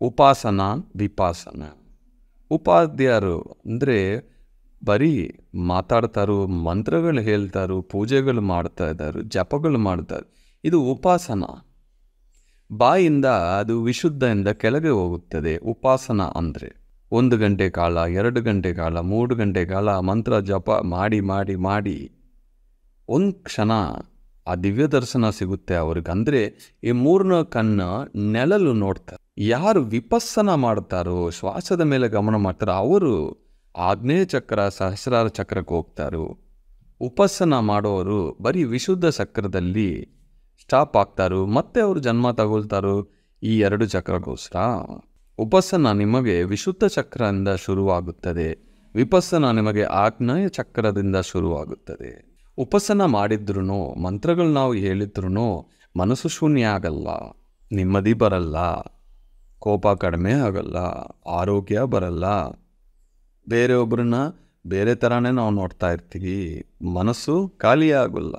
ಉಪಾಸನ ವಿಪಾಸನ. ಉಪಾಧ್ಯಾಯರು ಅಂದರೆ ಬರೀ ಮಾತಾಡ್ತಾರೋ, ಮಂತ್ರಗಳು ಹೇಳ್ತಾರೋ, ಪೂಜೆಗಳು ಮಾಡ್ತಾ ಇದ್ದಾರೆ, ಜಪಗಳು ಮಾಡ್ತಾರೆ. ಇದು ಉಪಾಸನ. ಬಾಯಿಂದ ಅದು ವಿಶುದ್ಧದಿಂದ ಕೆಳಗೆ ಹೋಗುತ್ತದೆ. ಉಪಾಸನ ಅಂದರೆ 1 ಗಂಟೆ ಕಾಲ, 2 ಗಂಟೆ ಕಾಲ, 3 ಗಂಟೆ ಕಾಲ ಮಂತ್ರ ಜಪ ಮಾಡಿ ಮಾಡಿ ಮಾಡಿ ಒಂದು ಕ್ಷಣ ಆ ದಿವ್ಯ ದರ್ಶನ ಸಿಗುತ್ತೆ ಅವ್ರಿಗೆ. ಅಂದರೆ ಈ 3 ಕಣ್ಣು ನೆಲಲು ನೋಡ್ತಾರೆ. ಯಾರು ವಿಪಸ್ಸನ ಮಾಡ್ತಾರೋ, ಶ್ವಾಸದ ಮೇಲೆ ಗಮನ ಮಾಡ್ತಾರೋ, ಅವರು ಆಗ್ನೇಯ ಚಕ್ರ, ಸಹಸ್ರಾರ ಚಕ್ರಕ್ಕೆ ಹೋಗ್ತಾರೋ. ಉಪಾಸನ ಮಾಡೋರು ಬರೀ ವಿಶುದ್ಧ ಚಕ್ರದಲ್ಲಿ ಸ್ಟಾಪ್ ಆಗ್ತಾರೋ, ಮತ್ತೆ ಅವರು ಜನ್ಮ ತಗೊಳ್ತಾರೋ ಈ 2 ಚಕ್ರಗೋಸ್ಕರ. ಉಪಾಸನ ನಿಮಗೆ ವಿಶುದ್ಧ ಚಕ್ರದಿಂದ ಶುರುವಾಗುತ್ತದೆ, ವಿಪಸ್ಸನ ನಿಮಗೆ ಆಗ್ನೇಯ ಚಕ್ರದಿಂದ ಶುರುವಾಗುತ್ತದೆ. ಉಪಾಸನ ಮಾಡಿದ್ರೂ, ಮಂತ್ರಗಳು ನಾವು ಹೇಳಿದ್ರೂ ಮನಸ್ಸು ಶೂನ್ಯ ಆಗಲ್ಲ, ನೆಮ್ಮದಿ ಬರಲ್ಲ, ಕೋಪ ಕಡಿಮೆ ಆಗಲ್ಲ, ಆರೋಗ್ಯ ಬರಲ್ಲ. ಬೇರೆಯೊಬ್ಬರನ್ನ ಬೇರೆ ಥರನೇ ನಾವು ನೋಡ್ತಾ ಇರ್ತೀವಿ, ಮನಸ್ಸು ಖಾಲಿ ಆಗೋಲ್ಲ.